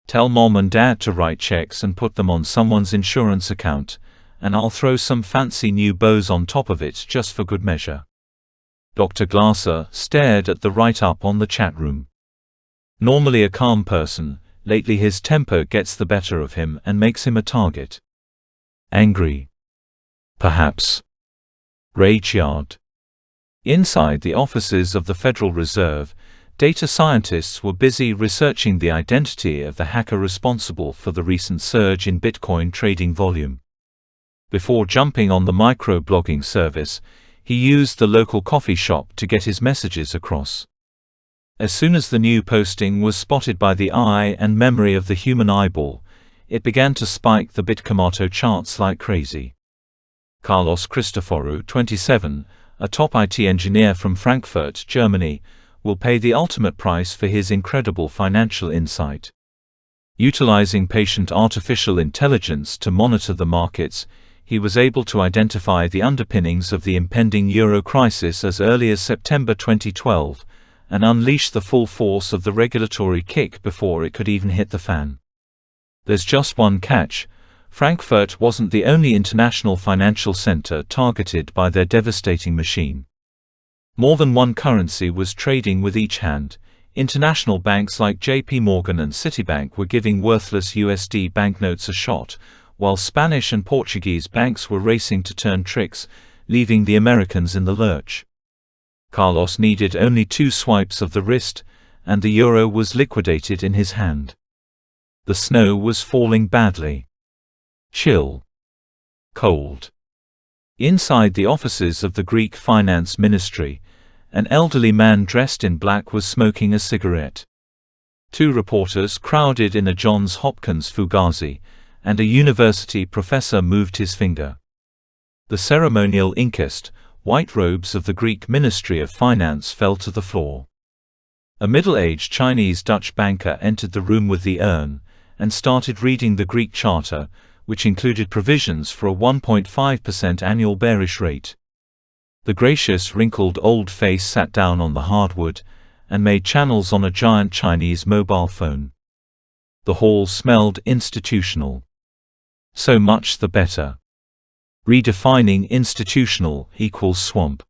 Tell mom and dad to write checks and put them on someone's insurance account, and I'll throw some fancy new bows on top of it just for good measure." Dr. Glasser stared at the write-up on the chat room. Normally a calm person, lately his temper gets the better of him and makes him a target. Angry. Perhaps. Rage-yard. Inside the offices of the Federal Reserve, data scientists were busy researching the identity of the hacker responsible for the recent surge in Bitcoin trading volume. Before jumping on the micro-blogging service, he used the local coffee shop to get his messages across. As soon as the new posting was spotted by the eye and memory of the human eyeball, it began to spike the Bitcomato charts like crazy. Carlos Cristoforu, 27, a top IT engineer from Frankfurt, Germany, will pay the ultimate price for his incredible financial insight. Utilizing patient artificial intelligence to monitor the markets, he was able to identify the underpinnings of the impending euro crisis as early as September 2012, and unleash the full force of the regulatory kick before it could even hit the fan. There's just one catch: Frankfurt wasn't the only international financial center targeted by their devastating machine. More than one currency was trading with each hand. International banks like JP Morgan and Citibank were giving worthless USD banknotes a shot, while Spanish and Portuguese banks were racing to turn tricks, leaving the Americans in the lurch. Carlos needed only 2 swipes of the wrist, and the euro was liquidated in his hand. The snow was falling badly. Chill. Cold. Inside the offices of the Greek Finance Ministry, an elderly man dressed in black was smoking a cigarette. 2 reporters crowded in a Johns Hopkins Fugazi, and a university professor moved his finger. The ceremonial inquest, white robes of the Greek Ministry of Finance fell to the floor. A middle-aged Chinese-Dutch banker entered the room with the urn, and started reading the Greek charter, which included provisions for a 1.5% annual bearish rate. The gracious, wrinkled old face sat down on the hardwood, and made channels on a giant Chinese mobile phone. The hall smelled institutional. So much the better. Redefining institutional equals swamp.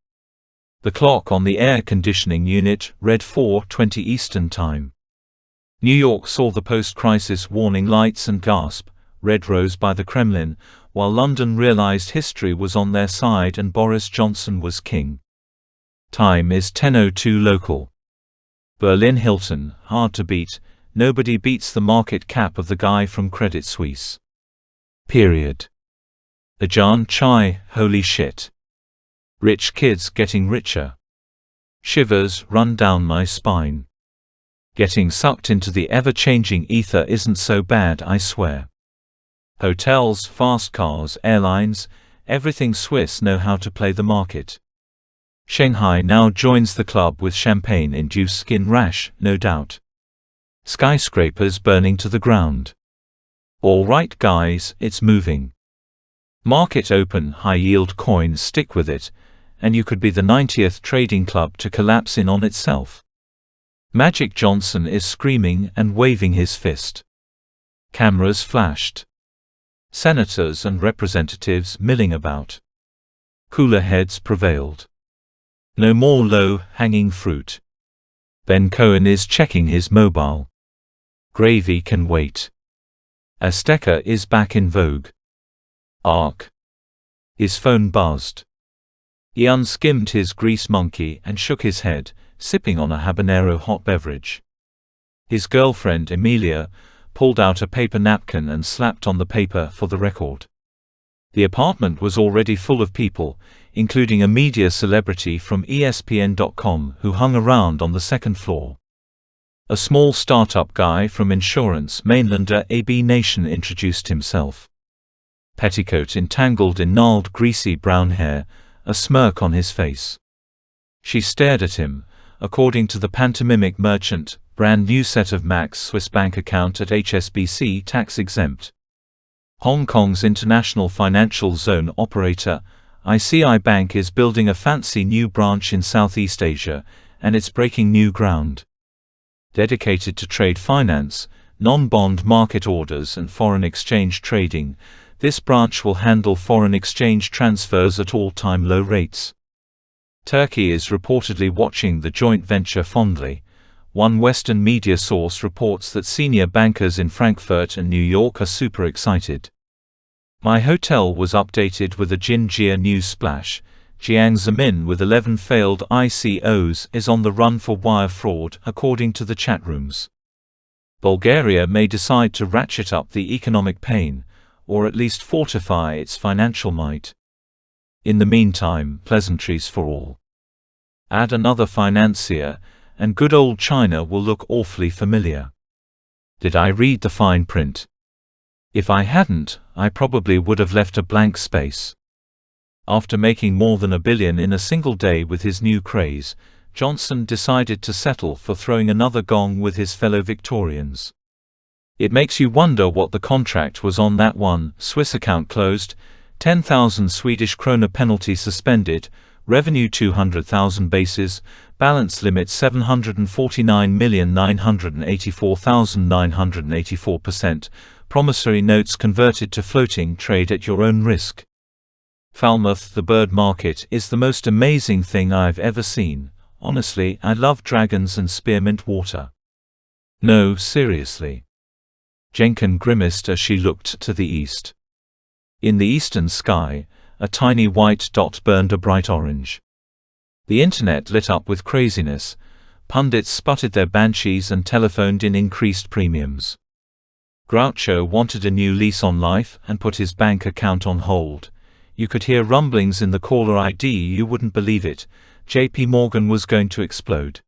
The clock on the air conditioning unit read 4:20 Eastern Time. New York saw the post-crisis warning lights and gasp, red rose by the Kremlin, while London realized history was on their side and Boris Johnson was king. Time is 10:02 local. Berlin Hilton, hard to beat, nobody beats the market cap of the guy from Credit Suisse. Period. Ajahn Chai, holy shit. Rich kids getting richer. Shivers run down my spine. Getting sucked into the ever-changing ether isn't so bad, I swear. Hotels, fast cars, airlines, everything Swiss know how to play the market. Shanghai now joins the club with champagne-induced skin rash, no doubt. Skyscrapers burning to the ground. All right guys, it's moving. Market open, high-yield coins stick with it, and you could be the 90th trading club to collapse in on itself. Magic Johnson is screaming and waving his fist. Cameras flashed. Senators and representatives milling about. Cooler heads prevailed. No more low-hanging fruit. Ben Cohen is checking his mobile. Gravy can wait. Azteca is back in vogue. Arc. His phone buzzed. He unskimmed his grease monkey and shook his head, sipping on a habanero hot beverage. His girlfriend, Emilia, pulled out a paper napkin and slapped on the paper for the record. The apartment was already full of people, including a media celebrity from ESPN.com who hung around on the second floor. A small startup guy from insurance mainlander AB Nation introduced himself. Petticoat entangled in gnarled greasy brown hair, a smirk on his face. She stared at him, according to the pantomimic merchant, brand new set of Max Swiss bank account at HSBC tax exempt. Hong Kong's international financial zone operator, ICI Bank, is building a fancy new branch in Southeast Asia, and it's breaking new ground. Dedicated to trade finance, non-bond market orders and foreign exchange trading. This branch will handle foreign exchange transfers at all-time low rates. Turkey is reportedly watching the joint venture fondly. One Western media source reports that senior bankers in Frankfurt and New York are super excited. My hotel was updated with a Jinjia news splash. Jiang Zemin, with 11 failed ICOs, is on the run for wire fraud, according to the chat rooms. Bulgaria may decide to ratchet up the economic pain, or at least fortify its financial might. In the meantime, pleasantries for all. Add another financier, and good old China will look awfully familiar. Did I read the fine print? If I hadn't, I probably would have left a blank space. After making more than $1 billion in a single day with his new craze, Johnson decided to settle for throwing another gong with his fellow Victorians. It makes you wonder what the contract was on that one. Swiss account closed, 10,000 Swedish krona penalty suspended, revenue 200,000 bases, balance limit 749,984,984%, promissory notes converted to floating, trade at your own risk. Falmouth, the bird market, is the most amazing thing I've ever seen. Honestly, I love dragons and spearmint water. No, seriously. Jenkin grimaced as she looked to the east. In the eastern sky, a tiny white dot burned a bright orange. The internet lit up with craziness. Pundits sputtered their banshees and telephoned in increased premiums. Groucho wanted a new lease on life and put his bank account on hold. You could hear rumblings in the caller ID, you wouldn't believe it. JP Morgan was going to explode.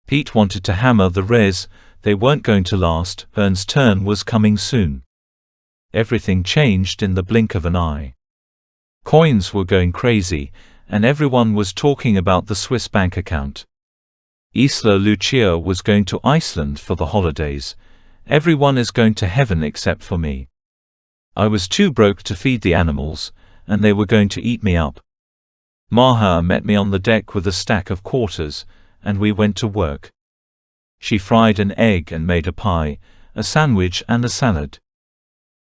Pete wanted to hammer the res, they weren't going to last, Ern's turn was coming soon. Everything changed in the blink of an eye. Coins were going crazy, and everyone was talking about the Swiss bank account. Isla Lucia was going to Iceland for the holidays. Everyone is going to heaven except for me. I was too broke to feed the animals, and they were going to eat me up. Maha met me on the deck with a stack of quarters, and we went to work. She fried an egg and made a pie, a sandwich and a salad.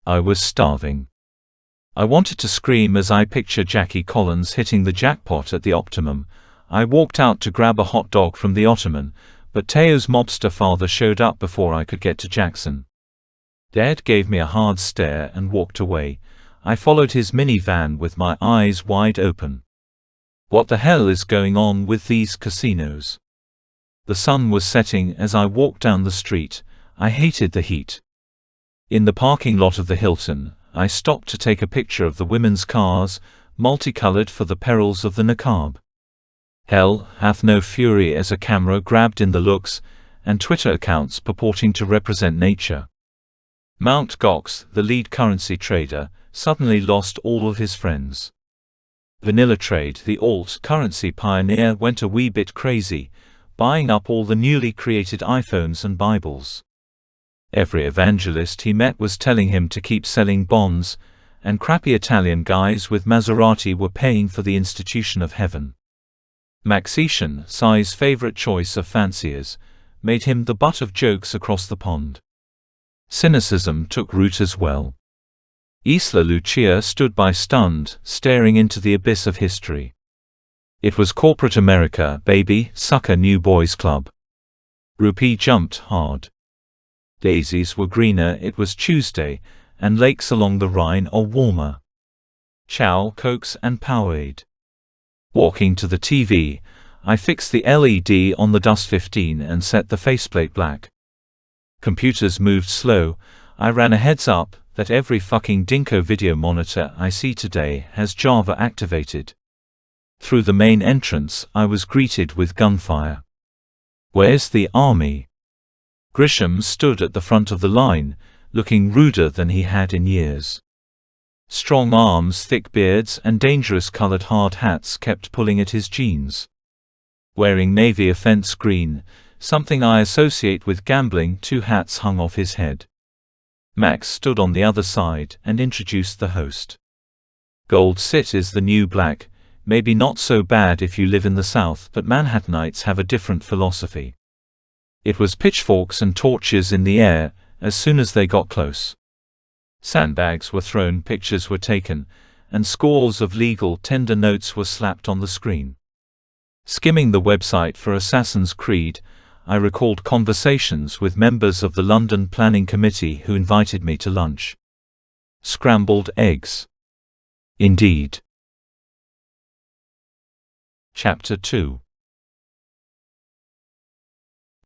I was starving. I wanted to scream as I pictured Jackie Collins hitting the jackpot at the Optimum. I walked out to grab a hot dog from the Ottoman, but Teo's mobster father showed up before I could get to Jackson. Dad gave me a hard stare and walked away. I followed his minivan with my eyes wide open. What the hell is going on with these casinos? The sun was setting as I walked down the street. I hated the heat. In the parking lot of the Hilton, I stopped to take a picture of the women's cars, multicolored for the perils of the niqab. Hell hath no fury as a camera grabbed in the looks, and Twitter accounts purporting to represent nature. Mt. Gox, the lead currency trader, suddenly lost all of his friends. Vanilla Trade, the alt-currency pioneer, went a wee bit crazy, buying up all the newly created iPhones and Bibles. Every evangelist he met was telling him to keep selling bonds, and crappy Italian guys with Maserati were paying for the institution of heaven. Maxetian, Sai's favorite choice of fanciers, made him the butt of jokes across the pond. Cynicism took root as well. Isla Lucia stood by stunned, staring into the abyss of history. It was corporate America, baby, sucker new boys club. Rupee jumped hard. Daisies were greener, it was Tuesday, and lakes along the Rhine are warmer. Chow, Cokes and Powerade. Walking to the TV, I fixed the LED on the DUS 15 and set the faceplate black. Computers moved slow. I ran a heads up that every fucking dinko video monitor I see today has Java activated. Through the main entrance, I was greeted with gunfire. Where's the army? Grisham stood at the front of the line, looking ruder than he had in years. Strong arms, thick beards, and dangerous colored hard hats kept pulling at his jeans. Wearing navy offense green, something I associate with gambling, 2 hats hung off his head. Max stood on the other side and introduced the host. Gold Sit is the new black, maybe not so bad if you live in the South, but Manhattanites have a different philosophy. It was pitchforks and torches in the air, as soon as they got close. Sandbags were thrown, pictures were taken, and scores of legal tender notes were slapped on the screen. Skimming the website for Assassin's Creed, I recalled conversations with members of the London Planning Committee who invited me to lunch. Scrambled eggs. Indeed. Chapter 2.